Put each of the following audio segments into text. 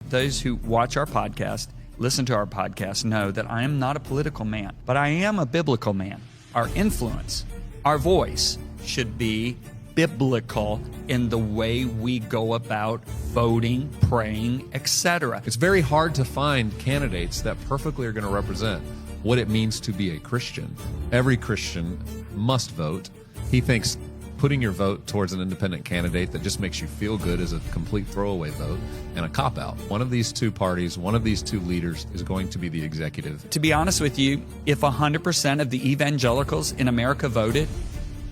those who watch our podcast, listen to our podcast, know that I am not a political man, but I am a biblical man. Our influence, our voice should be biblical in the way we go about voting, praying, etc. It's very hard to find candidates that perfectly are going to represent what it means to be a Christian. Every Christian must vote. He thinks putting your vote towards an independent candidate that just makes you feel good is a complete throwaway vote and a cop-out. One of these two parties, one of these two leaders is going to be the executive. To be honest with you, if 100% of the evangelicals in America voted,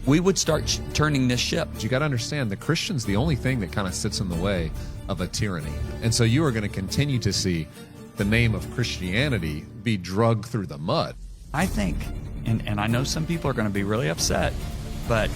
we would start turning this ship. But you got to understand, the Christian's the only thing that kind of sits in the way of a tyranny. And so you are going to continue to see the name of Christianity be dragged through the mud. I think, and I know some people are going to be really upset, but...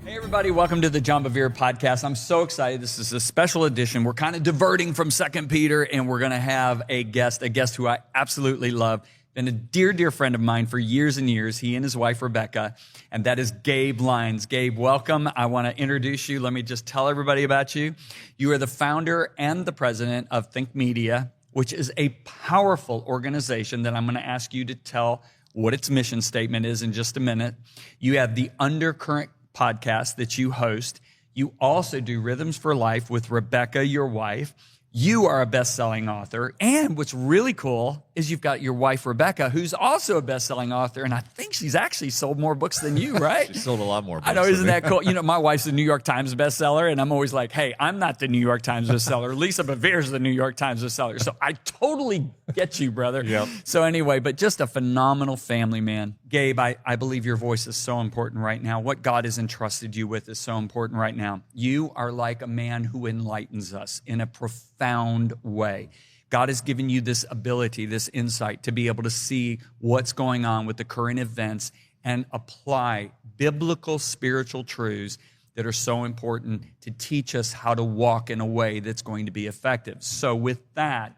Hey everybody, welcome to the John Bevere podcast. I'm so excited. This is a special edition. We're kind of diverting from 2 Peter, and we're going to have a guest who I absolutely love. Been a dear, dear friend of mine for years and years, he and his wife, Rebecca, and that is Gabe Lyons. Gabe, welcome. I want to introduce you. Let me just tell everybody about you. You are the founder and the president of Think Media, which is a powerful organization that I'm going to ask you to tell what its mission statement is in just a minute. You have the Undercurrent podcast that you host. You also do Rhythms for Life with Rebecca, your wife. You are a best-selling author, and what's really cool is you've got your wife, Rebecca, who's also a best-selling author, and I think she's actually sold more books than you, right? She sold a lot more books. I know, isn't that cool? You know, my wife's the New York Times bestseller, and I'm always like, hey, I'm not the New York Times bestseller. Lisa Bevere's the New York Times bestseller. So I totally get you, brother. Yep. So anyway, but just a phenomenal family, man. Gabe, I believe your voice is so important right now. What God has entrusted you with is so important right now. You are like a man who enlightens us in a profound way. God has given you this ability, this insight to be able to see what's going on with the current events and apply biblical spiritual truths that are so important to teach us how to walk in a way that's going to be effective. So with that,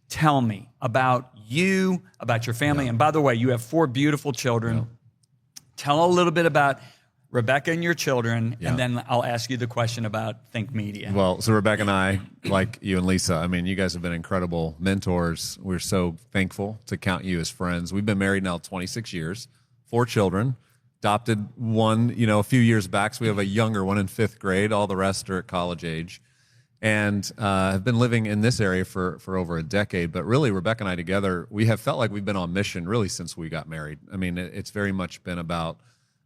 tell me about you, about your family. And by the way, you have 4 beautiful children. Tell a little bit about Rebecca and your children, and then I'll ask you the question about Think Media. Well, so Rebecca and I, like you and Lisa, I mean, you guys have been incredible mentors. We're so thankful to count you as friends. We've been married now 26 years, 4 children, adopted one, a few years back. So we have a younger one in 5th grade. All the rest are at college age. And have been living in this area for over a decade. But really, Rebecca and I together, we have felt like we've been on mission really since we got married. I mean, it's very much been about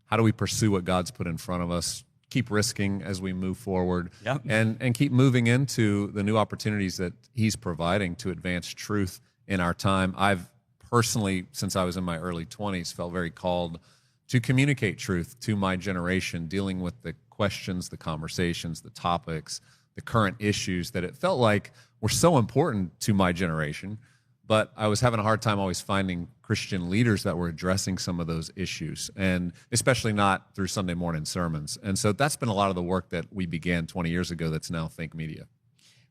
how do we pursue what God's put in front of us, keep risking as we move forward, and keep moving into the new opportunities that He's providing to advance truth in our time. I've personally, since I was in my early 20s, felt very called to communicate truth to my generation, dealing with the questions, the conversations, the topics, the current issues that it felt like were so important to my generation. But I was having a hard time always finding Christian leaders that were addressing some of those issues, and especially not through Sunday morning sermons. And so that's been a lot of the work that we began 20 years ago that's now Think Media.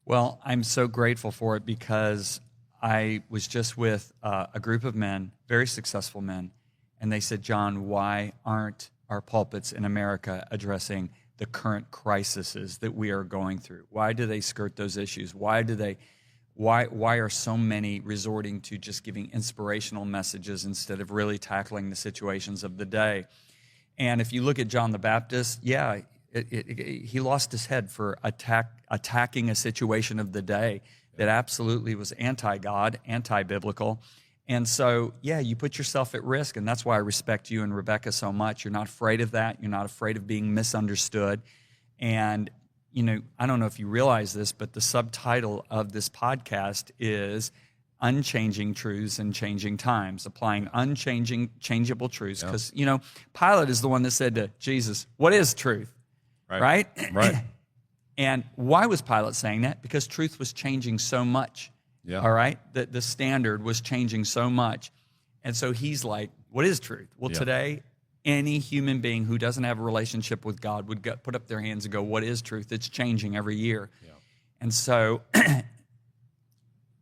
Well, I'm so grateful for it because I was just with a group of men, very successful men, and they said, John, why aren't our pulpits in America addressing the current crises that we are going through? Why do they skirt those issues? Why are so many resorting to just giving inspirational messages instead of really tackling the situations of the day? And if you look at John the Baptist, he lost his head for attacking a situation of the day that absolutely was anti-God, anti-biblical. And so, you put yourself at risk, and that's why I respect you and Rebecca so much. You're not afraid of that. You're not afraid of being misunderstood. And I don't know if you realize this, but the subtitle of this podcast is Unchanging Truths in Changing Times, applying changeable truths. Because, Pilate is the one that said to Jesus, what is truth? Right? And why was Pilate saying that? Because truth was changing so much. All right? The standard was changing so much. And so he's like, what is truth? Well, today, any human being who doesn't have a relationship with God would put up their hands and go, what is truth? It's changing every year. And so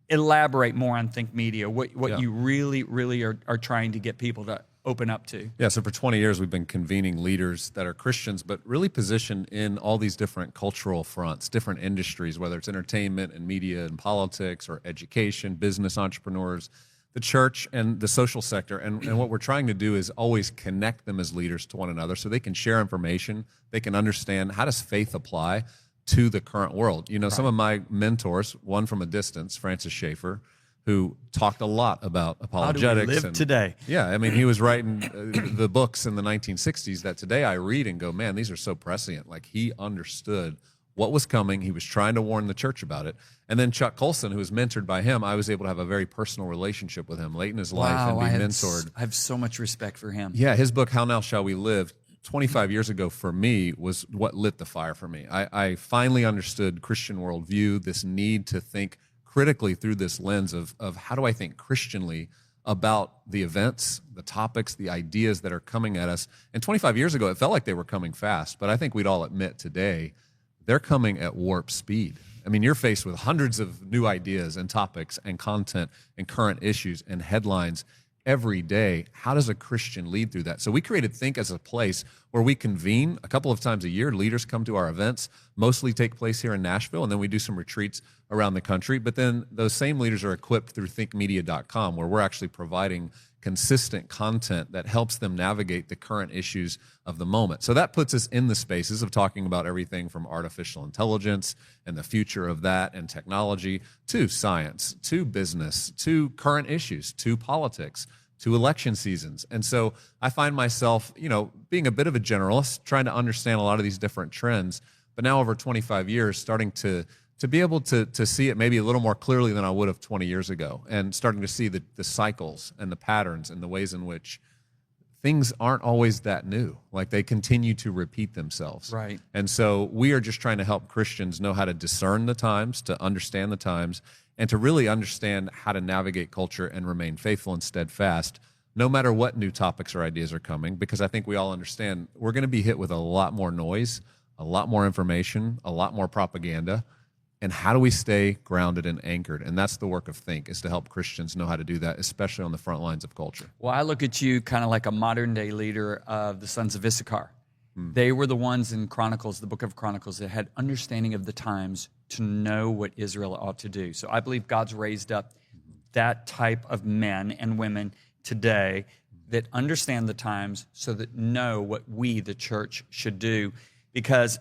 elaborate more on Think Media, what you really, really are trying to get people to open up to? Yeah, so for 20 years, we've been convening leaders that are Christians, but really positioned in all these different cultural fronts, different industries, whether it's entertainment and media and politics or education, business entrepreneurs, the church and the social sector. And what we're trying to do is always connect them as leaders to one another so they can share information, they can understand how does faith apply to the current world. You know, some of my mentors, one from a distance, Francis Schaeffer, who talked a lot about apologetics. How do we live today? Yeah, I mean, he was writing the books in the 1960s that today I read and go, man, these are so prescient. Like, he understood what was coming. He was trying to warn the church about it. And then Chuck Colson, who was mentored by him, I was able to have a very personal relationship with him late in his life and be mentored. I have so much respect for him. Yeah, his book, How Now Shall We Live, 25 years ago for me was what lit the fire for me. I finally understood Christian worldview, this need to think critically through this lens of how do I think Christianly about the events, the topics, the ideas that are coming at us. And 25 years ago, it felt like they were coming fast, but I think we'd all admit today, they're coming at warp speed. I mean, you're faced with hundreds of new ideas and topics and content and current issues and headlines every day. How does a Christian lead through that? So we created Think as a place where we convene a couple of times a year. Leaders come to our events, mostly take place here in Nashville, and then we do some retreats around the country. But then those same leaders are equipped through thinkmedia.com, where we're actually providing consistent content that helps them navigate the current issues of the moment. So that puts us in the spaces of talking about everything from artificial intelligence and the future of that and technology to science, to business, to current issues, to politics, to election seasons. And so I find myself, you know, being a bit of a generalist, trying to understand a lot of these different trends, but now over 25 years, starting to be able to see it maybe a little more clearly than I would have 20 years ago, and starting to see the cycles and the patterns and the ways in which things aren't always that new. Like, they continue to repeat themselves. Right. And so we are just trying to help Christians know how to discern the times, to understand the times, and to really understand how to navigate culture and remain faithful and steadfast, no matter what new topics or ideas are coming, because I think we all understand we're going to be hit with a lot more noise, a lot more information, a lot more propaganda. And how do we stay grounded and anchored? And that's the work of Think, is to help Christians know how to do that, especially on the front lines of culture. Well, I look at you kind of like a modern-day leader of the sons of Issachar. They were the ones in Chronicles, the book of Chronicles, that had understanding of the times to know what Israel ought to do. So I believe God's raised up that type of men and women today that understand the times so that know what we, the church, should do. Because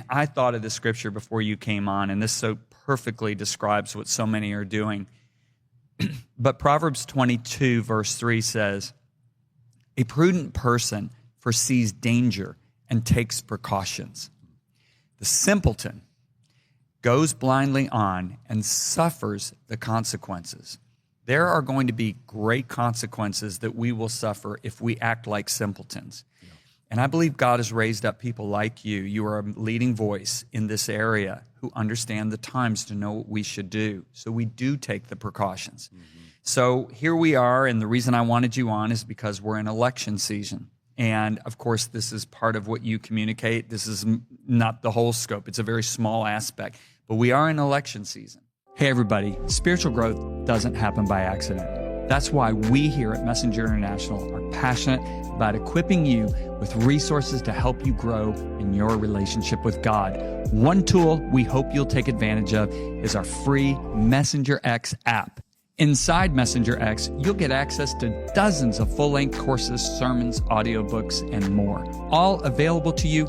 I thought of the scripture before you came on, and this so perfectly describes what so many are doing. But Proverbs 22, verse 3 says, "A prudent person foresees danger and takes precautions. The simpleton goes blindly on and suffers the consequences." There are going to be great consequences that we will suffer if we act like simpletons. And I believe God has raised up people like you. You are a leading voice in this area who understand the times to know what we should do. So we do take the precautions. So here we are, and the reason I wanted you on is because we're in election season. And of course, this is part of what you communicate. This is not the whole scope. It's a very small aspect, but we are in election season. Hey everybody, spiritual growth doesn't happen by accident. That's why we here at Messenger International are passionate about equipping you with resources to help you grow in your relationship with God. One tool we hope you'll take advantage of is our free MessengerX app. Inside MessengerX, you'll get access to dozens of full-length courses, sermons, audiobooks, and more, all available to you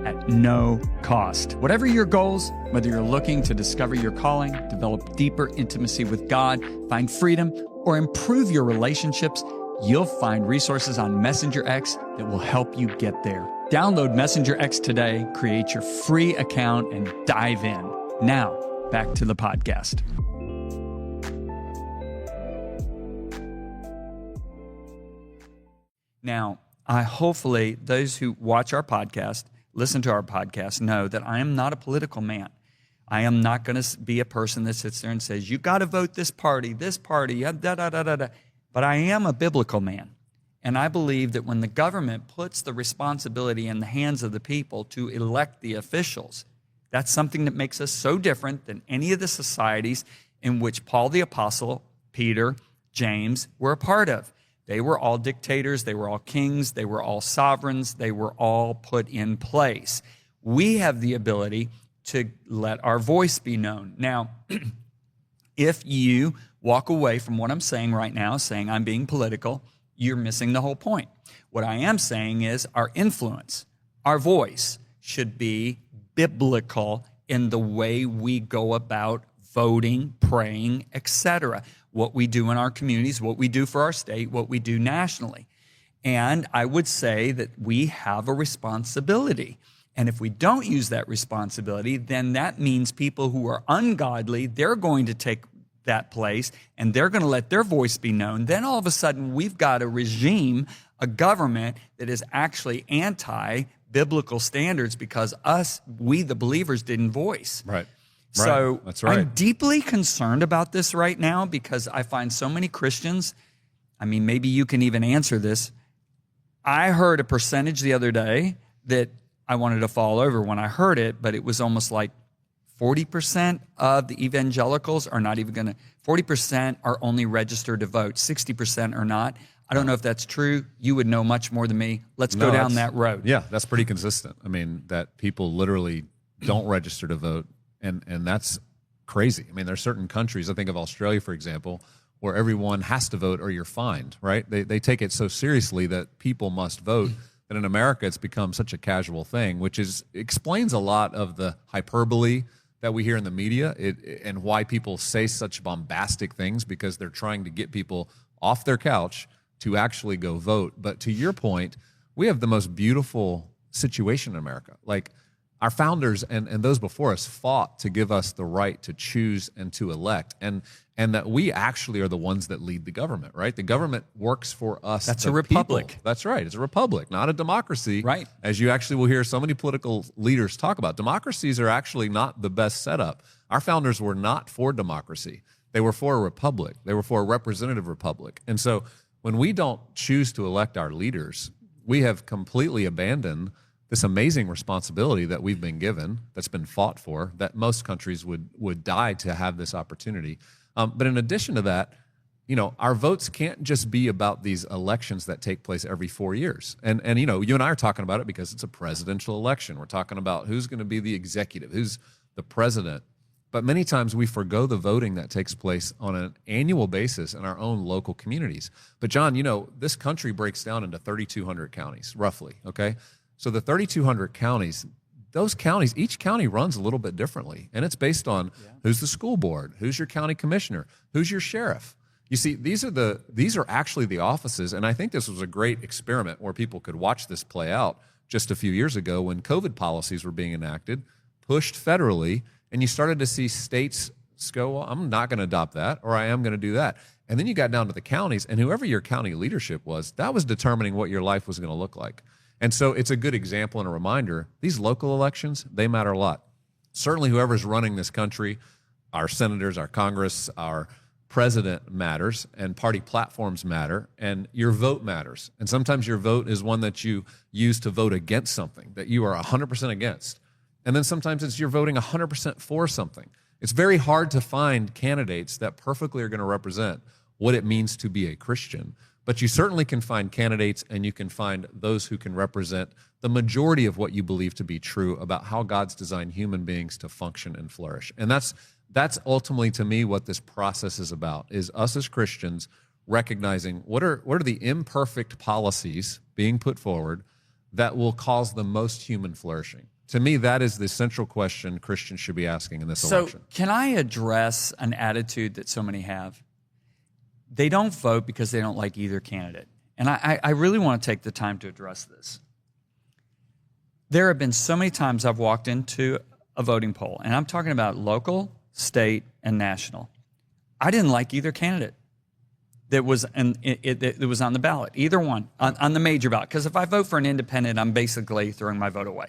at no cost. Whatever your goals, whether you're looking to discover your calling, develop deeper intimacy with God, find freedom, or improve your relationships, you'll find resources on MessengerX that will help you get there. Download MessengerX today, create your free account, and dive in. Now, back to the podcast. Now, hopefully those who watch our podcast, listen to our podcast, know that I am not a political man. I am not going to be a person that sits there and says, you got to vote this party, da-da-da-da-da. But I am a biblical man. And I believe that when the government puts the responsibility in the hands of the people to elect the officials, that's something that makes us so different than any of the societies in which Paul the Apostle, Peter, James were a part of. They were all dictators. They were all kings. They were all sovereigns. They were all put in place. We have the ability to let our voice be known. Now, if you walk away from what I'm saying right now, saying I'm being political, you're missing the whole point. What I am saying is our influence, our voice should be biblical in the way we go about voting, praying, etc. What we do in our communities, what we do for our state, what we do nationally. And I would say that we have a responsibility. And if we don't use that responsibility, then that means people who are ungodly, they're going to take that place and they're going to let their voice be known. Then all of a sudden we've got a regime, a government that is actually anti-biblical standards because we the believers didn't voice. Right. So That's right. I'm deeply concerned about this right now because I find so many Christians, I mean, maybe you can even answer this. I heard a percentage the other day that I wanted to fall over when I heard it, but it was almost like 40% of the evangelicals are not even going to, 40% are only registered to vote, 60% are not. I don't know if that's true. You would know much more than me. Let's go down that road. Yeah, that's pretty consistent. I mean, that people literally don't register to vote, and that's crazy. I mean, there's certain countries, I think of Australia, for example, where everyone has to vote or you're fined, right? They take it so seriously that people must vote. That in America, it's become such a casual thing, which explains a lot of the hyperbole that we hear in the media and why people say such bombastic things because they're trying to get people off their couch to actually go vote. But to your point, we have the most beautiful situation in America. Like our founders and those before us fought to give us the right to choose and to elect. And that we actually are the ones that lead the government, right? The government works for us. That's a republic. People. That's right. It's a republic, not a democracy. Right. As you actually will hear so many political leaders talk about. Democracies are actually not the best setup. Our founders were not for democracy. They were for a republic. They were for a representative republic. And so when we don't choose to elect our leaders, we have completely abandoned this amazing responsibility that we've been given, that's been fought for, that most countries would die to have this opportunity. But in addition to that, you know, our votes can't just be about these elections that take place every 4 years. And you know, you and I are talking about it because it's a presidential election. We're talking about who's going to be the executive, who's the president. But many times we forgo the voting that takes place on an annual basis in our own local communities. But John, you know, this country breaks down into 3,200 counties, roughly, okay? So the 3,200 counties, those counties, each county runs a little bit differently. And it's based on who's the school board, who's your county commissioner, who's your sheriff. You see, these are actually the offices. And I think this was a great experiment where people could watch this play out just a few years ago when COVID policies were being enacted, pushed federally, and you started to see states go, well, I'm not going to adopt that, or I am going to do that. And then you got down to the counties, and whoever your county leadership was, that was determining what your life was going to look like. And so it's a good example and a reminder, these local elections, they matter a lot. Certainly whoever's running this country, our senators, our Congress, our president matters, and party platforms matter, and your vote matters. And sometimes your vote is one that you use to vote against something that you are 100% against. And then sometimes it's you're voting 100% for something. It's very hard to find candidates that perfectly are going to represent what it means to be a Christian. But you certainly can find candidates, and you can find those who can represent the majority of what you believe to be true about how God's designed human beings to function and flourish. And that's ultimately, to me, what this process is about, is us as Christians recognizing what are the imperfect policies being put forward that will cause the most human flourishing. To me, that is the central question Christians should be asking in this election. So can I address an attitude that so many have? They don't vote because they don't like either candidate. And I really want to take the time to address this. There have been so many times I've walked into a voting poll, and I'm talking about local, state, and national. I didn't like either candidate that was on the ballot, either one, on the major ballot. Because if I vote for an independent, I'm basically throwing my vote away.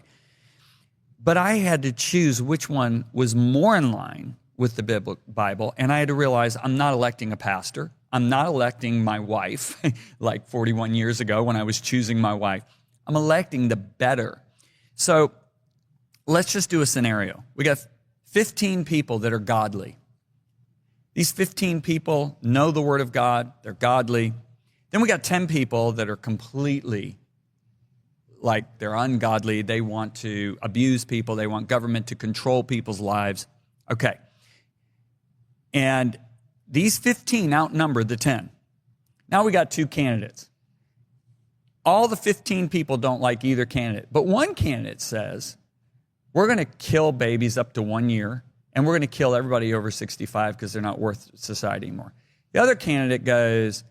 But I had to choose which one was more in line with the Bible, and I had to realize I'm not electing a pastor. I'm not electing my wife like 41 years ago when I was choosing my wife. I'm electing the better. So let's just do a scenario. We got 15 people that are godly. These 15 people know the Word of God. They're godly. Then we got 10 people that are completely like they're ungodly. They want to abuse people. They want government to control people's lives. Okay. And these 15 outnumber the 10. Now we got 2 candidates. All the 15 people don't like either candidate. But one candidate says, we're going to kill babies up to 1 year, and we're going to kill everybody over 65 because they're not worth society anymore. The other candidate goes,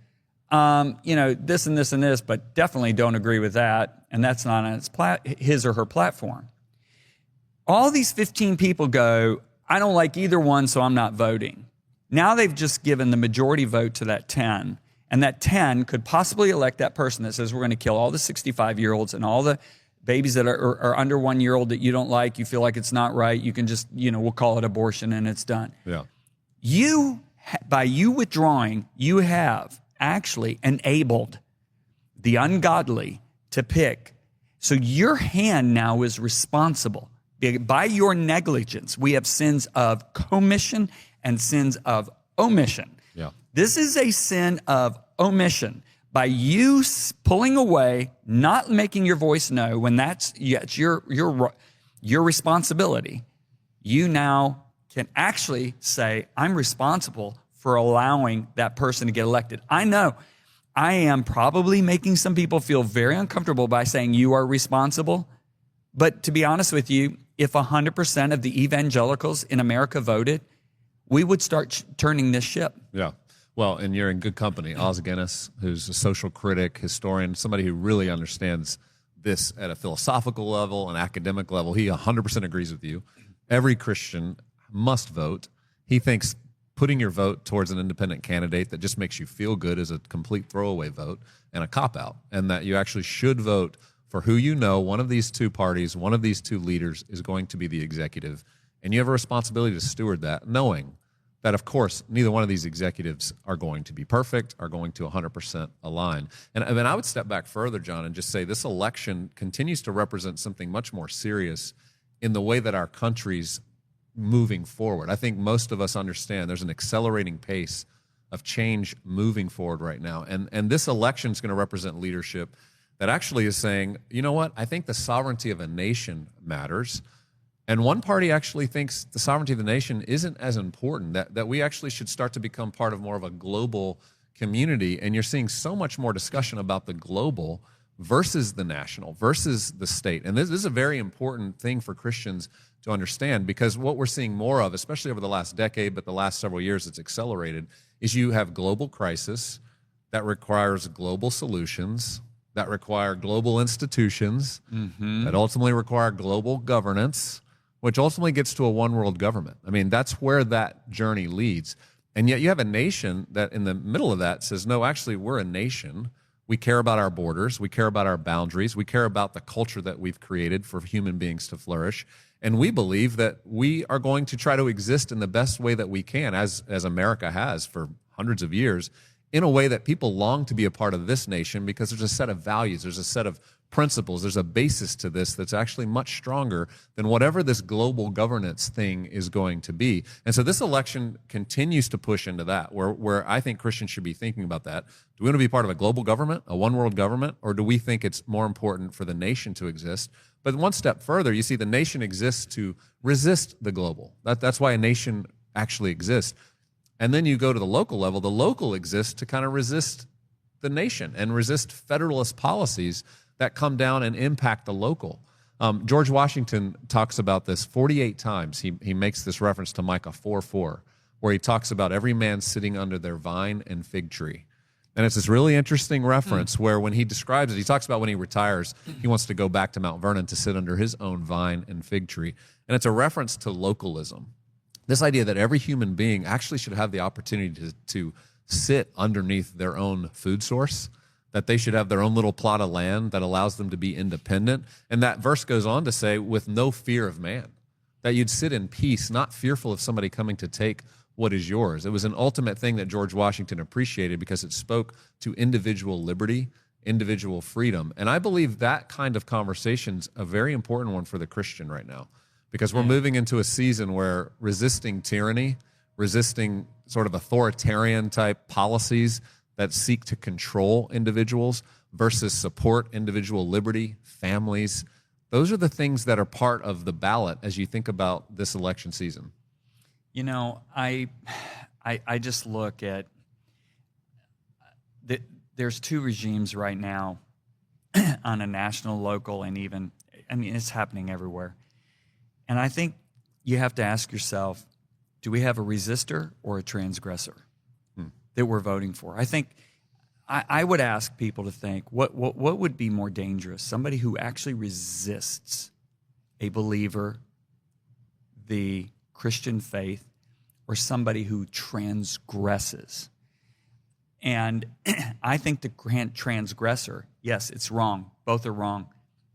this and this and this, but definitely don't agree with that, and that's not on his or her platform. All these 15 people go, I don't like either one, so I'm not voting. Now they've just given the majority vote to that 10, and that 10 could possibly elect that person that says we're going to kill all the 65-year-olds and all the babies that are under 1 year old that you don't like, you feel like it's not right, you can just, we'll call it abortion and it's done. Yeah. By you withdrawing, you have actually enabled the ungodly to pick. So your hand now is responsible. By your negligence, we have sins of commission and sins of omission. Yeah. This is a sin of omission. By you pulling away, not making your voice know when it's your responsibility, you now can actually say, I'm responsible for allowing that person to get elected. I know I am probably making some people feel very uncomfortable by saying you are responsible. But to be honest with you, if 100% of the evangelicals in America voted, we would start turning this ship. Yeah. Well, and you're in good company. Oz Guinness, who's a social critic, historian, somebody who really understands this at a philosophical level, an academic level. He 100% agrees with you. Every Christian must vote. He thinks putting your vote towards an independent candidate that just makes you feel good is a complete throwaway vote and a cop-out, and that you actually should vote for who you know, one of these 2 parties, one of these 2 leaders is going to be the executive, and you have a responsibility to steward that, knowing that, of course, neither one of these executives are going to be perfect, are going to 100% align. And I mean, I would step back further, John, and just say this election continues to represent something much more serious in the way that our country's moving forward. I think most of us understand there's an accelerating pace of change moving forward right now. And this election is going to represent leadership that actually is saying, you know what, I think the sovereignty of a nation matters. And one party actually thinks the sovereignty of the nation isn't as important, that we actually should start to become part of more of a global community. And you're seeing so much more discussion about the global versus the national, versus the state. And this is a very important thing for Christians to understand, because what we're seeing more of, especially over the last decade, but the last several years it's accelerated, is you have global crisis that requires global solutions, that require global institutions, that ultimately require global governance, which ultimately gets to a one-world government. I mean, that's where that journey leads. And yet you have a nation that in the middle of that says, no, actually, we're a nation. We care about our borders. We care about our boundaries. We care about the culture that we've created for human beings to flourish. And we believe that we are going to try to exist in the best way that we can, as America has for hundreds of years, in a way that people long to be a part of this nation, because there's a set of values, there's a set of principles, there's a basis to this that's actually much stronger than whatever this global governance thing is going to be. And so this election continues to push into that, where I think Christians should be thinking about that. Do we want to be part of a global government, a one-world government, or do we think it's more important for the nation to exist? But one step further, you see the nation exists to resist the global. That's why a nation actually exists. And then you go to the local level. The local exists to kind of resist the nation and resist federalist policies that come down and impact the local. George Washington talks about this 48 times. He makes this reference to Micah 4:4, where he talks about every man sitting under their vine and fig tree. And it's this really interesting reference where when he describes it, he talks about when he retires, he wants to go back to Mount Vernon to sit under his own vine and fig tree. And it's a reference to localism. This idea that every human being actually should have the opportunity to sit underneath their own food source, that they should have their own little plot of land that allows them to be independent. And that verse goes on to say, with no fear of man, that you'd sit in peace, not fearful of somebody coming to take what is yours. It was an ultimate thing that George Washington appreciated because it spoke to individual liberty, individual freedom. And I believe that kind of conversation's a very important one for the Christian right now, because we're moving into a season where resisting tyranny, resisting sort of authoritarian type policies that seek to control individuals versus support individual liberty, families. Those are the things that are part of the ballot as you think about this election season. You know, I just look at there's two regimes right now on a national, local, and even, I mean, it's happening everywhere. And I think you have to ask yourself, do we have a resistor or a transgressor that we're voting for? I think I would ask people to think, what would be more dangerous? Somebody who actually resists a believer, the Christian faith, or somebody who transgresses? And I think the transgressor, yes, it's wrong, both are wrong,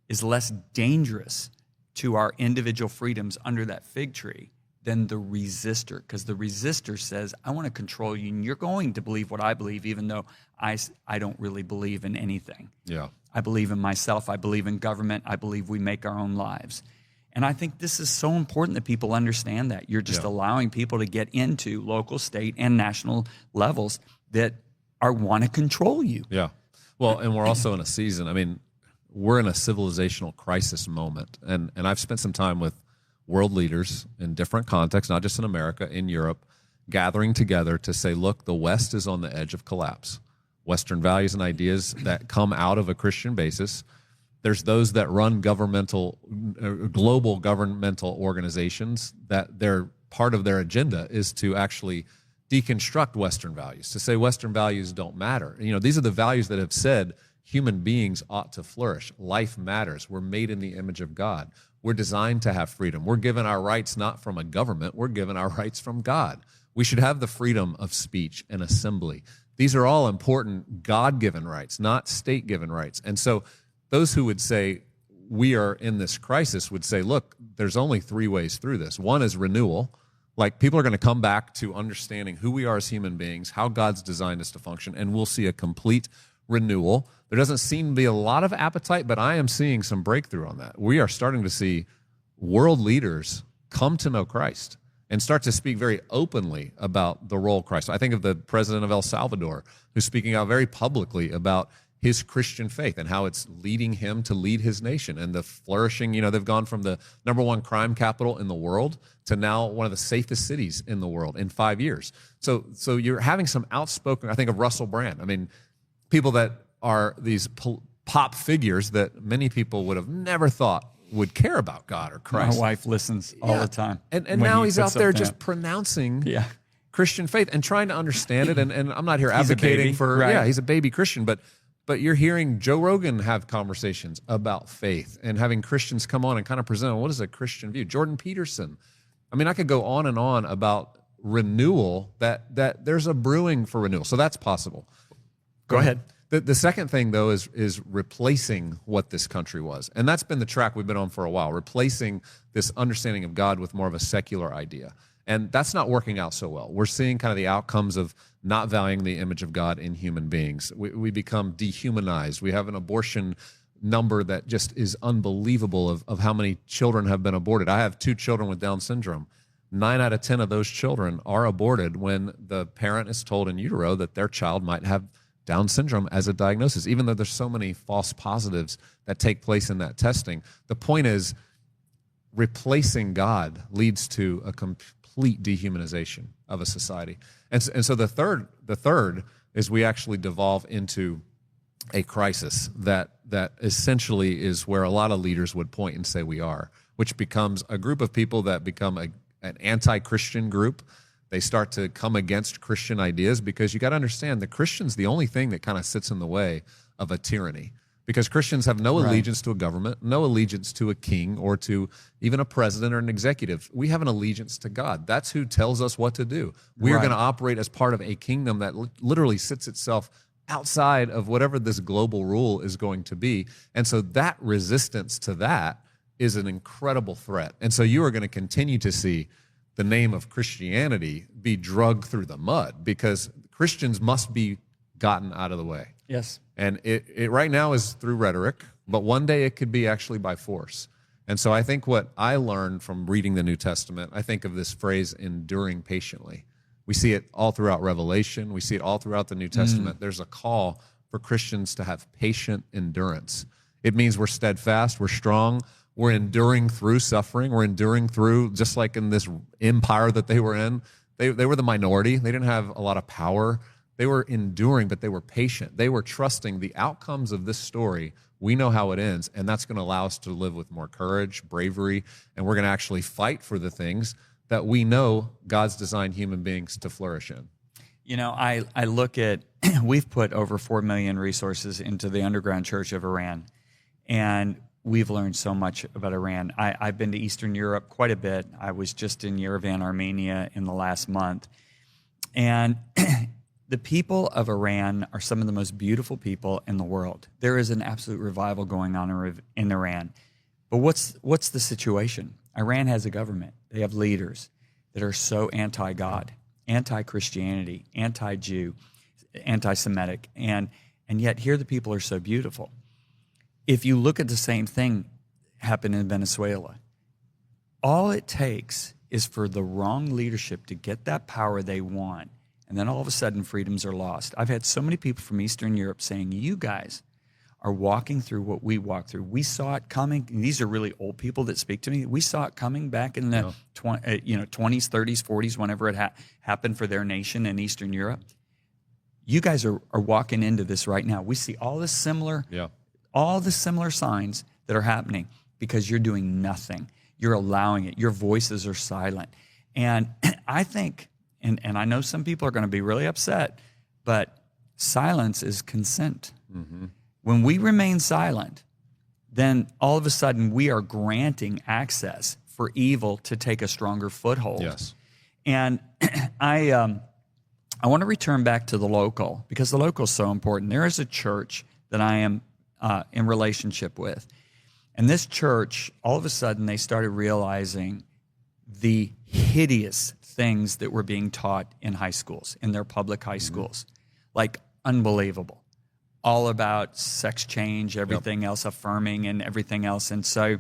is less dangerous to our individual freedoms under that fig tree than the resistor, because the resistor says, I want to control you, and you're going to believe what I believe, even though I don't really believe in anything. Yeah, I believe in myself. I believe in government. I believe we make our own lives. And I think this is so important that people understand that. You're just allowing people to get into local, state, and national levels that want to control you. Yeah. Well, and we're also in a season, I mean, we're in a civilizational crisis moment. And I've spent some time with world leaders in different contexts, not just in America, in Europe, gathering together to say, look, the West is on the edge of collapse. Western values and ideas that come out of a Christian basis. There's those that run global governmental organizations that their part of their agenda is to actually deconstruct Western values, to say Western values don't matter. You know, these are the values that have said human beings ought to flourish. Life matters. We're made in the image of God. We're designed to have freedom. We're given our rights not from a government. We're given our rights from God. We should have the freedom of speech and assembly. These are all important God-given rights, not state-given rights. And so those who would say we are in this crisis would say, look, there's only three ways through this. One is renewal. Like, people are going to come back to understanding who we are as human beings, how God's designed us to function, and we'll see a complete renewal. There doesn't seem to be a lot of appetite, but I am seeing some breakthrough on that. We are starting to see world leaders come to know Christ and start to speak very openly about the role of Christ. I think of the president of El Salvador, who's speaking out very publicly about his Christian faith and how it's leading him to lead his nation and the flourishing. You know, they've gone from the #1 crime capital in the world to now one of the safest cities in the world in 5 years. So you're having some outspoken, I think of Russell Brand. I mean, people that are these pop figures that many people would have never thought would care about God or Christ. My wife listens all the time. And now he's out there just pronouncing Christian faith and trying to understand it. And I'm not here advocating for, he's a baby Christian, but you're hearing Joe Rogan have conversations about faith and having Christians come on and kind of present, what is a Christian view? Jordan Peterson. I mean, I could go on and on about renewal, that there's a brewing for renewal. So that's possible. Go ahead. The second thing, though, is replacing what this country was. And that's been the track we've been on for a while, replacing this understanding of God with more of a secular idea. And that's not working out so well. We're seeing kind of the outcomes of not valuing the image of God in human beings. We become dehumanized. We have an abortion number that just is unbelievable of how many children have been aborted. I have 2 children with Down syndrome. 9 out of 10 of those children are aborted when the parent is told in utero that their child might have Down syndrome as a diagnosis, even though there's so many false positives that take place in that testing. The point is, replacing God leads to a complete dehumanization of a society. And so the third is we actually devolve into a crisis that essentially is where a lot of leaders would point and say we are, which becomes a group of people that become an anti-Christian group. They start to come against Christian ideas because you got to understand the Christian's the only thing that kind of sits in the way of a tyranny. Because Christians have no allegiance to a government, no allegiance to a king or to even a president or an executive. We have an allegiance to God. That's who tells us what to do. We are going to operate as part of a kingdom that literally sits itself outside of whatever this global rule is going to be. And so that resistance to that is an incredible threat. And so you are going to continue to see the name of Christianity be dragged through the mud because Christians must be gotten out of the way. Yes. And it right now is through rhetoric, but one day it could be actually by force. And so I think what I learned from reading the New Testament, I think of this phrase, enduring patiently. We see it all throughout Revelation. We see it all throughout the New Testament. There's a call for Christians to have patient endurance. It means we're steadfast, we're strong, we're enduring through suffering, we're enduring through, just like in this empire that they were in. They were the minority. They didn't have a lot of power. They were enduring, but they were patient. They were trusting the outcomes of this story. We know how it ends, and that's going to allow us to live with more courage, bravery, and we're going to actually fight for the things that we know God's designed human beings to flourish in. You know, I look at, we've put over 4 million resources into the underground church of Iran, and we've learned so much about Iran. I've been to Eastern Europe quite a bit. I was just in Yerevan, Armenia in the last month. And the people of Iran are some of the most beautiful people in the world. There is an absolute revival going on in Iran. But what's the situation? Iran has a government. They have leaders that are so anti-God, anti-Christianity, anti-Jew, anti-Semitic, and yet here the people are so beautiful. If you look at the same thing happen in Venezuela, all it takes is for the wrong leadership to get that power they want, and then all of a sudden freedoms are lost. I've had so many people from Eastern Europe saying, you guys are walking through what we walked through. We saw it coming. And these are really old people that speak to me. We saw it coming back in the 20s, 30s, 40s, whenever it happened for their nation in Eastern Europe. You guys are walking into this right now. We see all the similar signs that are happening because you're doing nothing. You're allowing it. Your voices are silent. And I think, and I know some people are going to be really upset, but silence is consent. Mm-hmm. When we remain silent, then all of a sudden we are granting access for evil to take a stronger foothold. Yes. And I want to return back to the local, because the local is so important. There is a church that I am in relationship with. And this church, all of a sudden, they started realizing the hideous things that were being taught in high schools, in their public high schools. Like, unbelievable. All about sex change, everything else, affirming and everything else. And so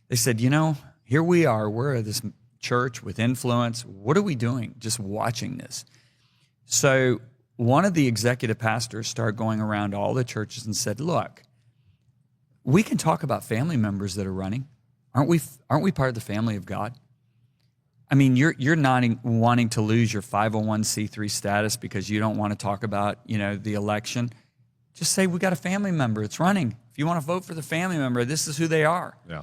they said, here we are. We're this church with influence. What are we doing just watching this? So one of the executive pastors started going around all the churches and said, look, we can talk about family members that are running. Aren't we part of the family of God? I mean, you're not wanting to lose your 501c3 status because you don't want to talk about, the election. Just say, we got a family member that's running. If you want to vote for the family member, this is who they are. Yeah.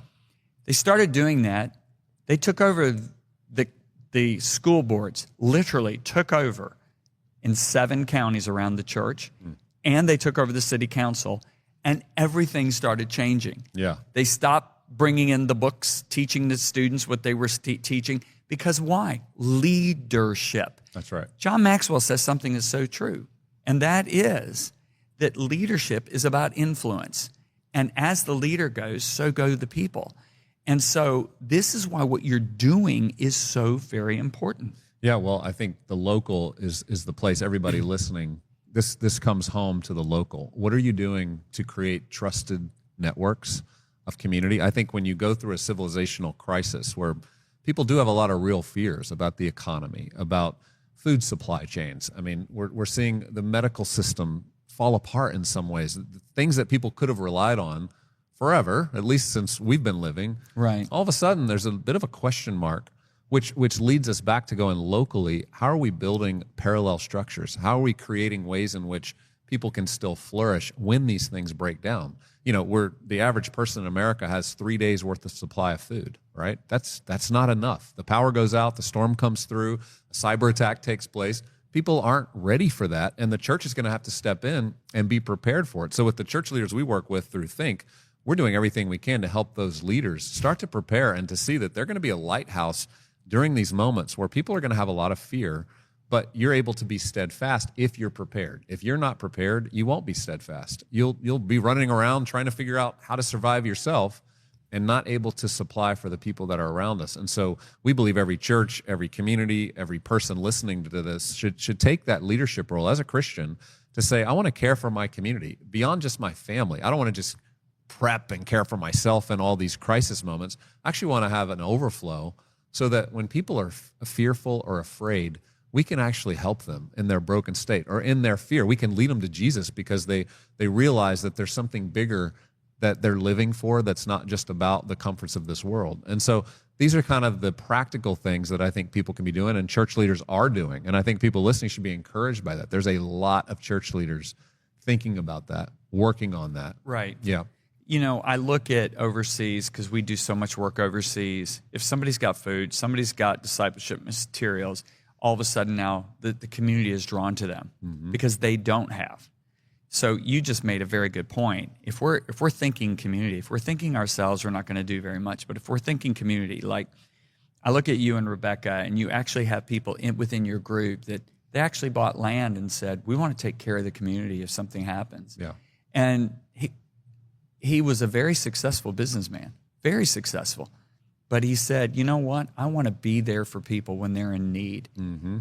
They started doing that. They took over the school boards, literally took over in 7 counties around the church, and they took over the city council, and everything started changing. Yeah. They stopped bringing in the books, teaching the students what they were teaching, because why? Leadership. That's right. John Maxwell says something that's so true, and that is that leadership is about influence. And as the leader goes, so go the people. And so this is why what you're doing is so very important. Yeah, well, I think the local is the place. Everybody listening, this comes home to the local. What are you doing to create trusted networks of community? I think when you go through a civilizational crisis where people do have a lot of real fears about the economy, about food supply chains. I mean, we're seeing the medical system fall apart in some ways. The things that people could have relied on forever, at least since we've been living, right? All of a sudden, there's a bit of a question mark, which leads us back to going locally. How are we building parallel structures? How are we creating ways in which people can still flourish when these things break down? The average person in America has 3 days worth of supply of food, right? That's not enough. The power goes out, the storm comes through, a cyber attack takes place. People aren't ready for that, and the church is going to have to step in and be prepared for it. So with the church leaders we work with through Think, we're doing everything we can to help those leaders start to prepare and to see that they're going to be a lighthouse during these moments where people are going to have a lot of fear, but you're able to be steadfast if you're prepared. If you're not prepared, you won't be steadfast. You'll be running around trying to figure out how to survive yourself and not able to supply for the people that are around us. And so we believe every church, every community, every person listening to this should take that leadership role as a Christian to say, I want to care for my community beyond just my family. I don't want to just prep and care for myself in all these crisis moments. I actually want to have an overflow so that when people are fearful or afraid, we can actually help them in their broken state or in their fear. We can lead them to Jesus because they realize that there's something bigger that they're living for that's not just about the comforts of this world. And so these are kind of the practical things that I think people can be doing and church leaders are doing. And I think people listening should be encouraged by that. There's a lot of church leaders thinking about that, working on that. Right. Yeah. You know, I look at overseas because we do so much work overseas. If somebody's got food, somebody's got discipleship materials, all of a sudden now the community is drawn to them because they don't have. So you just made a very good point. If we're thinking community, if we're thinking ourselves, we're not going to do very much. But if we're thinking community, like I look at you and Rebecca, and you actually have people within your group that they actually bought land and said, we want to take care of the community if something happens. Yeah. And he was a very successful businessman, very successful. But he said, you know what? I want to be there for people when they're in need.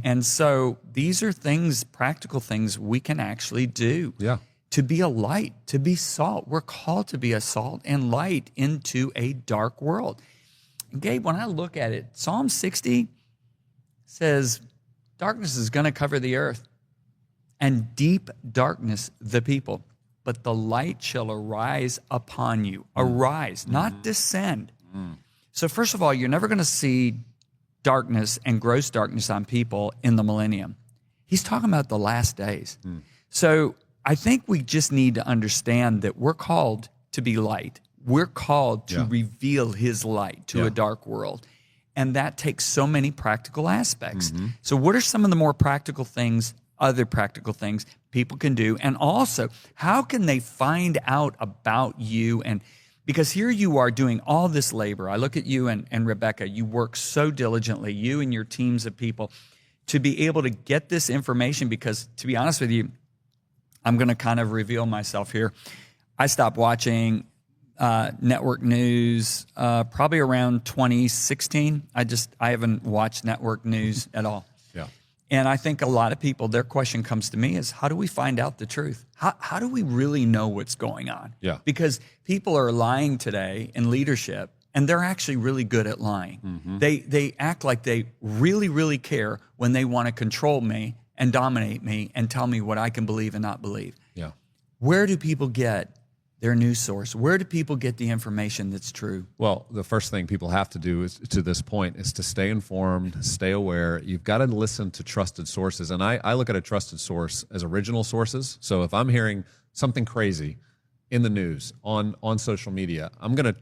And so these are things, practical things we can actually do. Yeah. To be a light, to be salt. We're called to be a salt and light into a dark world. And Gabe, when I look at it, Psalm 60 says, darkness is going to cover the earth, and deep darkness the people. But the light shall arise upon you. Arise, not descend. So first of all, you're never going to see darkness and gross darkness on people in the millennium. He's talking about the last days. So I think we just need to understand that we're called to be light. We're called to reveal his light to a dark world. And that takes so many practical aspects. So what are some of the more practical things, other practical things people can do? And also, how can they find out about you? And because here you are doing all this labor. I look at you and Rebecca, you work so diligently, you and your teams of people, to be able to get this information because, to be honest with you, I'm going to kind of reveal myself here. I stopped watching network news probably around 2016. I haven't watched network news at all. Yeah. And I think a lot of people, their question comes to me is, how do we find out the truth? How do we really know what's going on? Yeah. Because people are lying today in leadership, and they're actually really good at lying. They act like they really, really care when they want to control me and dominate me and tell me what I can believe and not believe. Yeah. Where do people get their news source? Where do people get the information that's true? Well, the first thing people have to do is, to this point, is to stay informed, stay aware. You've got to listen to trusted sources. And I look at a trusted source as original sources. So if I'm hearing something crazy in the news, on social media, I'm going to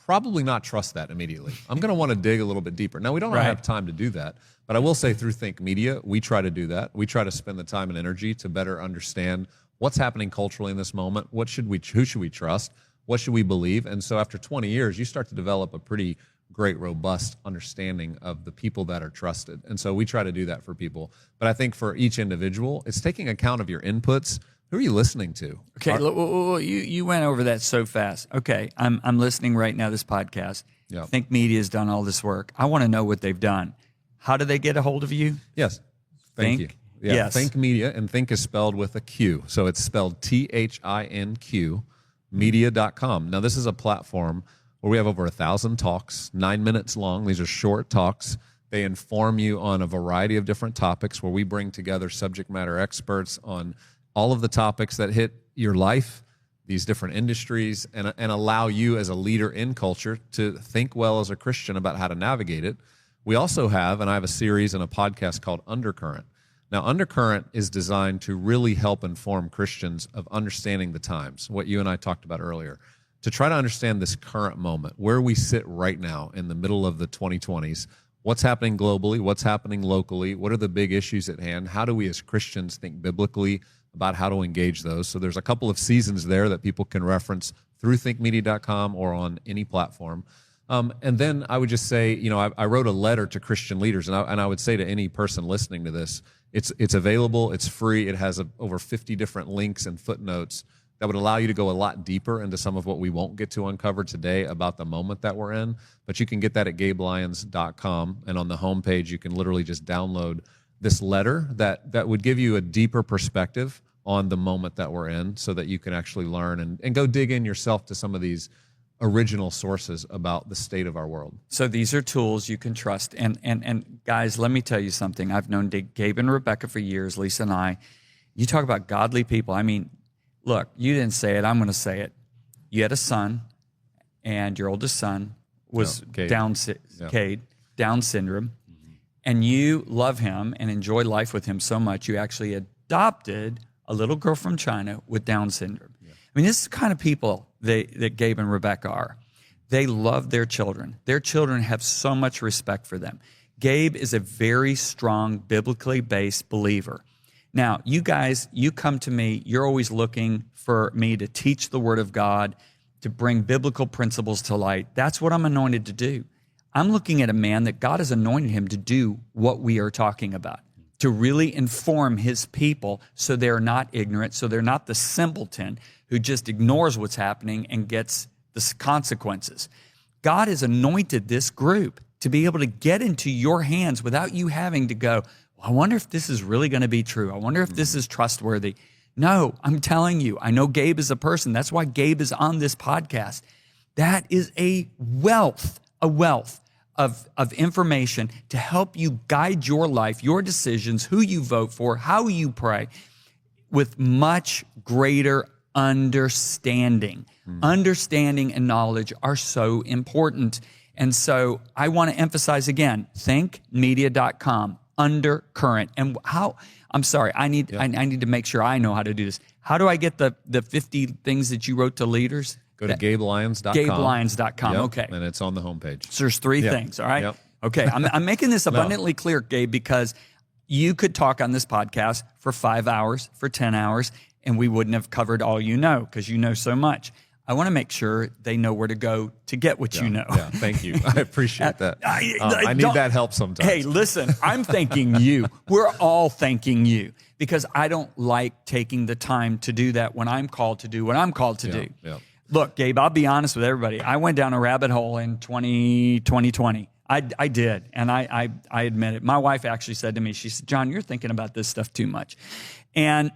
probably not trust that immediately. I'm going to want to dig a little bit deeper. Now, we don't have time to do that. But I will say through Think Media, we try to do that. We try to spend the time and energy to better understand what's happening culturally in this moment. Who should we trust? What should we believe? And so after 20 years, you start to develop a pretty great, robust understanding of the people that are trusted. And so we try to do that for people. But I think for each individual, it's taking account of your inputs. Who are you listening to? Okay, you went over that so fast. Okay, I'm listening right now, this podcast. Yeah. Think Media's done all this work. I want to know what they've done. How do they get a hold of you? Yes. Thank you. Yeah, yes. Think Media, and Think is spelled with a Q. So it's spelled THINQ, media.com. Now, this is a platform where we have over 1,000 talks, 9 minutes long. These are short talks. They inform you on a variety of different topics where we bring together subject matter experts on all of the topics that hit your life, these different industries, and allow you as a leader in culture to think well as a Christian about how to navigate it. We also have, and I have a series and a podcast called Undercurrent. Now, Undercurrent is designed to really help inform Christians of understanding the times, what you and I talked about earlier, to try to understand this current moment, where we sit right now in the middle of the 2020s, what's happening globally, what's happening locally, what are the big issues at hand, how do we as Christians think biblically about how to engage those. So there's a couple of seasons there that people can reference through thinkmedia.com or on any platform. And then I would just say, I wrote a letter to Christian leaders, and I would say to any person listening to this, it's available, it's free, it has over 50 different links and footnotes that would allow you to go a lot deeper into some of what we won't get to uncover today about the moment that we're in. But you can get that at gabelyons.com, and on the homepage you can literally just download this letter that would give you a deeper perspective on the moment that we're in so that you can actually learn and go dig in yourself to some of these original sources about the state of our world. So these are tools you can trust. And guys, let me tell you something. I've known Gabe and Rebecca for years, Lisa and I. You talk about godly people. I mean, look, you didn't say it. I'm going to say it. You had a son, and your oldest son was Down syndrome, and you love him and enjoy life with him so much, you actually adopted a little girl from China with Down syndrome. Yeah. I mean, this is the kind of people that Gabe and Rebecca are. They love their children. Their children have so much respect for them. Gabe is a very strong, biblically based believer. Now, you guys, you come to me, you're always looking for me to teach the Word of God, to bring biblical principles to light. That's what I'm anointed to do. I'm looking at a man that God has anointed him to do what we are talking about, to really inform his people so they're not ignorant, so they're not the simpleton who just ignores what's happening and gets the consequences. God has anointed this group to be able to get into your hands without you having to go, well, I wonder if this is really going to be true. I wonder if this is trustworthy. No, I'm telling you, I know Gabe is a person. That's why Gabe is on this podcast. That is a wealth of information to help you guide your life, your decisions, who you vote for, how you pray, with much greater understanding. Understanding and knowledge are so important. And so I want to emphasize again, thinkmedia.com, undercurrent. And how, I'm sorry, I need to make sure I know how to do this. How do I get the 50 things that you wrote to leaders? Go to GabeLyons.com. GabeLyons.com, yep, okay. And it's on the homepage. So there's three things, all right? Yep. Okay, I'm making this abundantly clear, Gabe, because you could talk on this podcast for 5 hours, for 10 hours, and we wouldn't have covered all you know because you know so much. I want to make sure they know where to go to get what you know. Yeah, thank you. I appreciate that. I need that help sometimes. Hey, listen, I'm thanking you. We're all thanking you because I don't like taking the time to do that when I'm called to do what I'm called to do. Yeah. Look, Gabe, I'll be honest with everybody. I went down a rabbit hole in 2020. I did, and I admit it. My wife actually said to me, she said, John, you're thinking about this stuff too much. And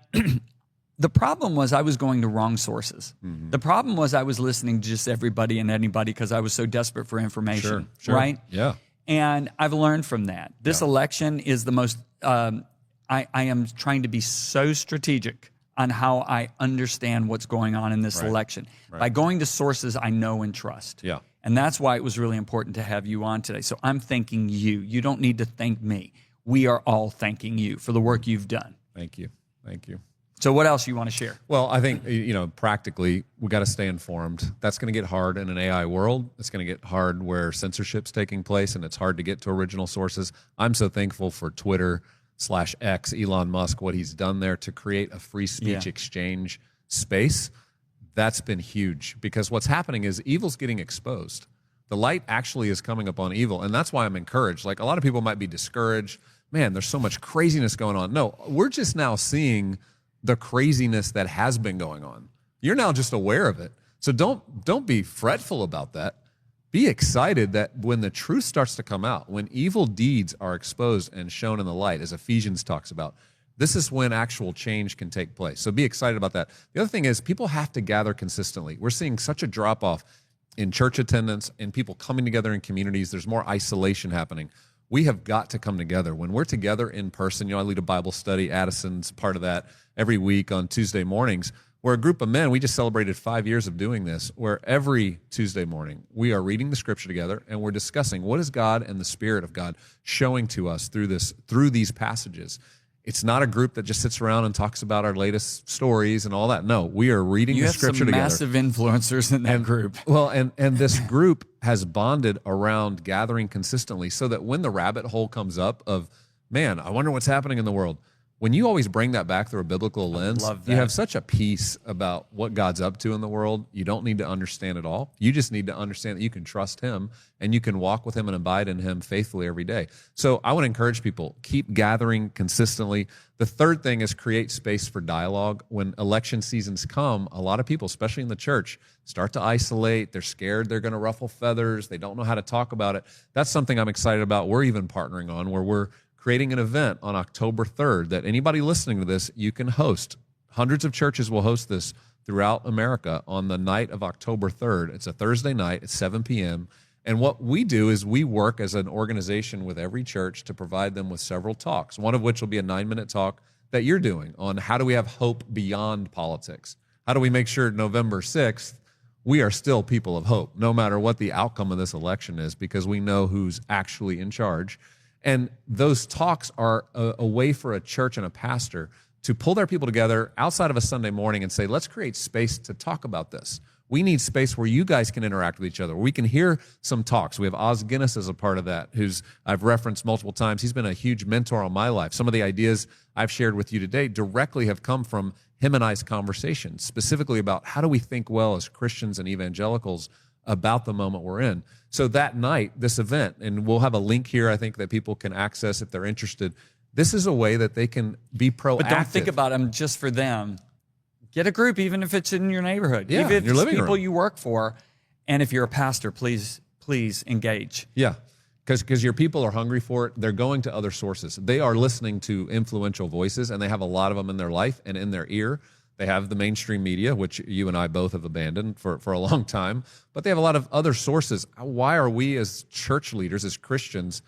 the problem was I was going to wrong sources. Mm-hmm. The problem was I was listening to just everybody and anybody because I was so desperate for information, sure. right? Yeah. And I've learned from that. This election is the most, I am trying to be so strategic on how I understand what's going on in this election. Right. By going to sources I know and trust. Yeah. And that's why it was really important to have you on today. So I'm thanking you. You don't need to thank me. We are all thanking you for the work you've done. Thank you. Thank you. So what else you want to share? Well, I think, practically, we got to stay informed. That's going to get hard in an AI world. It's going to get hard where censorship's taking place and it's hard to get to original sources. I'm so thankful for Twitter/X, Elon Musk, what he's done there to create a free speech exchange space. That's been huge because what's happening is evil's getting exposed. The light actually is coming upon evil, and that's why I'm encouraged. Like, a lot of people might be discouraged. Man, there's so much craziness going on. No, we're just now seeing the craziness that has been going on. You're now just aware of it. So don't be fretful about that. Be excited that when the truth starts to come out, when evil deeds are exposed and shown in the light, as Ephesians talks about, this is when actual change can take place. So be excited about that. The other thing is people have to gather consistently. We're seeing such a drop-off in church attendance and people coming together in communities. There's more isolation happening. We have got to come together. When we're together in person, I lead a Bible study. Addison's part of that every week on Tuesday mornings. We're a group of men. We just celebrated 5 years of doing this, where every Tuesday morning we are reading the scripture together and we're discussing what is God and the Spirit of God showing to us through these passages. It's not a group that just sits around and talks about our latest stories and all that. No, we are reading the scripture together. You have some massive influencers in that group. Well, and this group has bonded around gathering consistently so that when the rabbit hole comes up of, man, I wonder what's happening in the world, when you always bring that back through a biblical lens, you have such a peace about what God's up to in the world. You don't need to understand it all. You just need to understand that you can trust him and you can walk with him and abide in him faithfully every day. So I want to encourage people, keep gathering consistently. The third thing is create space for dialogue. When election seasons come, a lot of people, especially in the church, start to isolate. They're scared they're going to ruffle feathers. They don't know how to talk about it. That's something I'm excited about. We're even partnering on where we're creating an event on October 3rd that anybody listening to this, you can host. Hundreds of churches will host this throughout America on the night of October 3rd. It's a Thursday night at 7 p.m. And what we do is we work as an organization with every church to provide them with several talks, one of which will be a 9-minute talk that you're doing on how do we have hope beyond politics? How do we make sure November 6th, we are still people of hope, no matter what the outcome of this election is, because we know who's actually in charge. And those talks are a way for a church and a pastor to pull their people together outside of a Sunday morning and say, let's create space to talk about this. We need space where you guys can interact with each other. We can hear some talks. We have Oz Guinness as a part of that, who's I've referenced multiple times. He's been a huge mentor on my life. Some of the ideas I've shared with you today directly have come from him and I's conversations, specifically about how do we think well as Christians and evangelicals about the moment we're in. So that night, this event, and we'll have a link here, I think, that people can access if they're interested. This is a way that they can be proactive. But don't think about them just for them. Get a group, even if it's in your neighborhood, Yeah, even if your it's living people room. you work for. And if you're a pastor, please engage. Yeah, because your people are hungry for it. They're going to other sources. They are listening to influential voices, and they have a lot of them in their life and in their ear. They have the mainstream media, which you and I both have abandoned for a long time, but they have a lot of other sources. Why are we as church leaders, as Christians,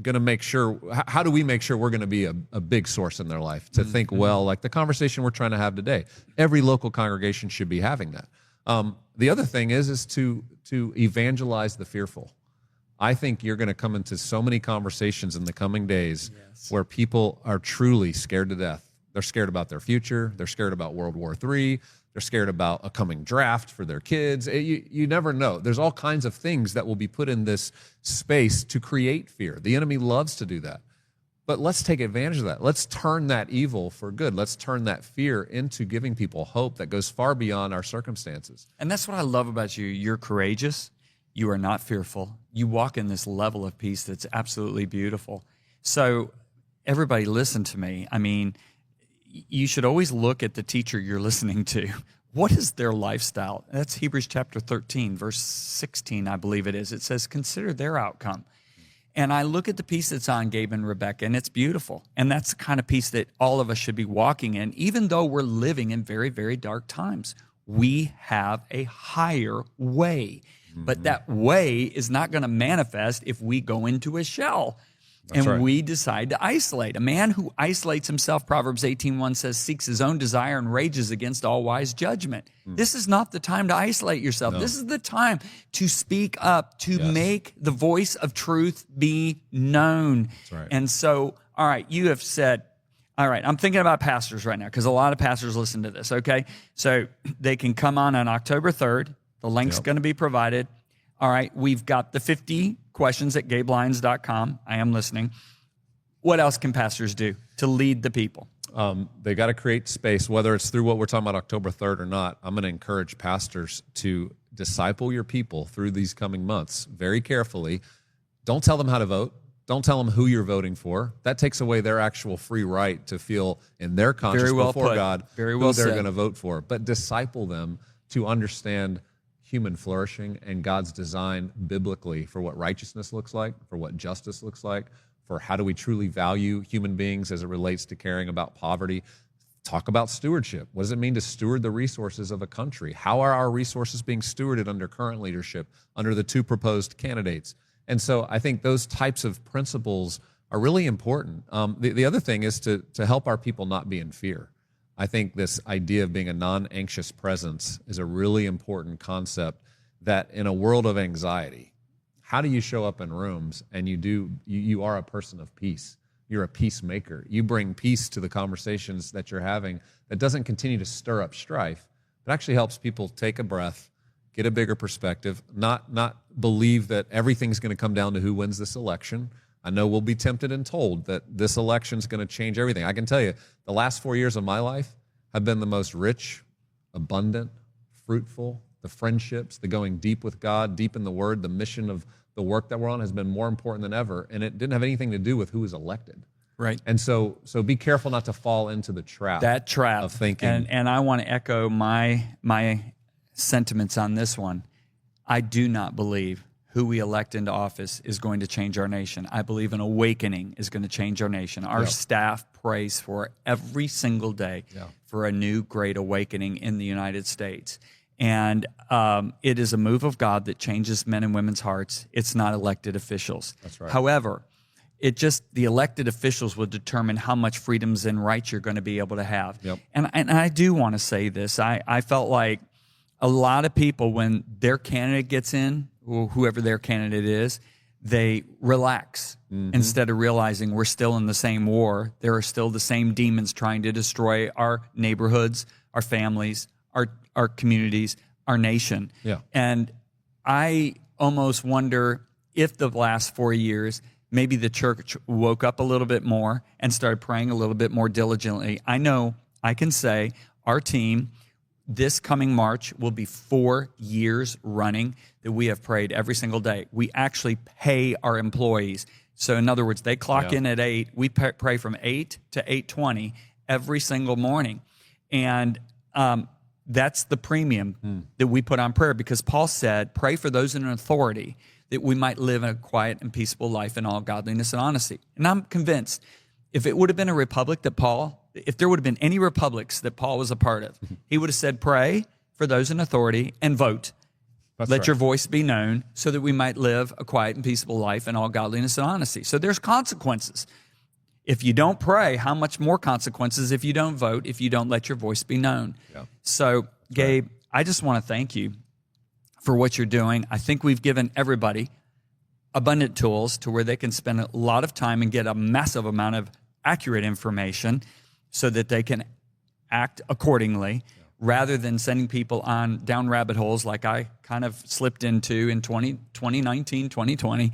going to make sure, how do we make sure we're going to be a big source in their life to think well, like the conversation we're trying to have today? Every local congregation should be having that. The other thing is to evangelize the fearful. I think you're going to come into so many conversations in the coming days where people are truly scared to death. They're scared about their future. They're scared about World War III. They're scared about a coming draft for their kids. You never know. There's all kinds of things that will be put in this space to create fear. The enemy loves to do that. But let's take advantage of that. Let's turn that evil for good. Let's turn that fear into giving people hope that goes far beyond our circumstances. And that's what I love about you. You're courageous. You are not fearful. You walk in this level of peace that's absolutely beautiful. So everybody listen to me. I mean, you should always look at the teacher you're listening to. What is their lifestyle? That's Hebrews chapter 13, verse 16, I believe it is. It says, consider their outcome. And I look at the peace that's on Gabe and Rebecca, and it's beautiful. And that's the kind of peace that all of us should be walking in, even though we're living in very, very dark times. We have a higher way. But that way is not going to manifest if we go into a shell. That's right. We decide to isolate. A man who isolates himself, Proverbs 18:1 says, seeks his own desire and rages against all wise judgment. This is not the time to isolate yourself. No. This is the time to speak up, to make the voice of truth be known. That's right. And so, all right, you have said, all right, I'm thinking about pastors right now because a lot of pastors listen to this, okay? So they can come on October 3rd. The link's going to be provided. All right, we've got the 50 questions at gabelyons.com. I am listening. What else can pastors do to lead the people? They got to create space, whether it's through what we're talking about October 3rd or not. I'm going to encourage pastors to disciple your people through these coming months very carefully. Don't tell them how to vote. Don't tell them who you're voting for. That takes away their actual free right to feel in their conscience before God who they're going to vote for. But disciple them to understand human flourishing and God's design biblically for what righteousness looks like, for what justice looks like, for how do we truly value human beings as it relates to caring about poverty. Talk about stewardship. What does it mean to steward the resources of a country? How are our resources being stewarded under current leadership, under the two proposed candidates? And so I think those types of principles are really important. The other thing is to help our people not be in fear. I think this idea of being a non-anxious presence is a really important concept that in a world of anxiety, how do you show up in rooms and you are a person of peace? You're a peacemaker. You bring peace to the conversations that you're having that doesn't continue to stir up strife, but actually helps people take a breath, get a bigger perspective, not believe that everything's going to come down to who wins this election. I know we'll be tempted and told that this election is going to change everything. I can tell you, the last 4 years of my life have been the most rich, abundant, fruitful. The friendships, the going deep with God, deep in the Word, the mission of the work that we're on has been more important than ever, and it didn't have anything to do with who was elected. Right. And so be careful not to fall into the trap. That trap of thinking. And I want to echo my sentiments on this one. I do not believe who we elect into office is going to change our nation. I believe an awakening is going to change our nation. Our staff prays for every single day for a new great awakening in the United States. And it is a move of God that changes men and women's hearts. It's not elected officials. That's right. However, the elected officials will determine how much freedoms and rights you're going to be able to have. Yep. And I do want to say this. I felt like a lot of people, when their candidate gets in, or whoever their candidate is, they relax instead of realizing we're still in the same war. There are still the same demons trying to destroy our neighborhoods, our families, our communities, our nation. Yeah. And I almost wonder if the last 4 years, maybe the church woke up a little bit more and started praying a little bit more diligently. I know I can say our team, this coming March, will be 4 years running that we have prayed every single day. We actually pay our employees. So in other words, they clock in at 8. We pray from 8 to 8:20 every single morning. And that's the premium that we put on prayer, because Paul said, pray for those in authority that we might live in a quiet and peaceable life in all godliness and honesty. And I'm convinced if it would have been a republic if there would have been any republics that Paul was a part of, he would have said, pray for those in authority and vote. Let your voice be known so that we might live a quiet and peaceable life in all godliness and honesty. So there's consequences. If you don't pray, how much more consequences if you don't vote, if you don't let your voice be known? Yeah. So, Gabe, I just want to thank you for what you're doing. I think we've given everybody abundant tools to where they can spend a lot of time and get a massive amount of accurate information so that they can act accordingly, rather than sending people down rabbit holes like I kind of slipped into in 2019, 2020.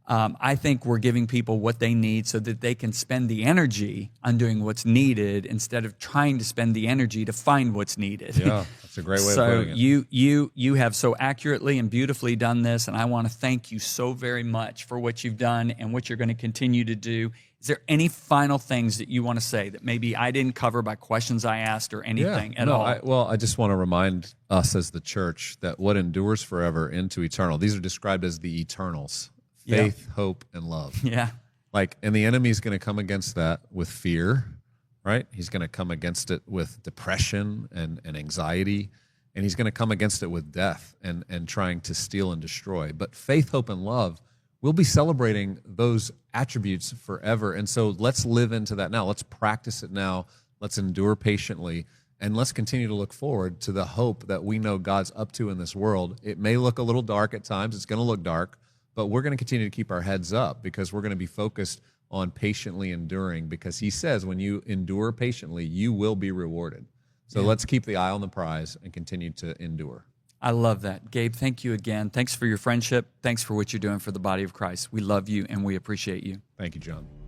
I think we're giving people what they need so that they can spend the energy on doing what's needed instead of trying to spend the energy to find what's needed. Yeah, that's a great way of putting it. So you have so accurately and beautifully done this, and I want to thank you so very much for what you've done and what you're going to continue to do. Is there any final things that you want to say that maybe I didn't cover by questions I asked or anything at all? I just want to remind us as the church that what endures forever into eternal, these are described as the eternals. Faith, hope, and love. Yeah. And the enemy is going to come against that with fear, right? He's going to come against it with depression and anxiety, and he's going to come against it with death and trying to steal and destroy. But faith, hope, and love, we'll be celebrating those attributes forever. And so let's live into that now. Let's practice it now. Let's endure patiently, and let's continue to look forward to the hope that we know God's up to in this world. It may look a little dark at times. It's going to look dark. But we're going to continue to keep our heads up because we're going to be focused on patiently enduring, because he says when you endure patiently, you will be rewarded. So let's keep the eye on the prize and continue to endure. I love that. Gabe, thank you again. Thanks for your friendship. Thanks for what you're doing for the body of Christ. We love you and we appreciate you. Thank you, John.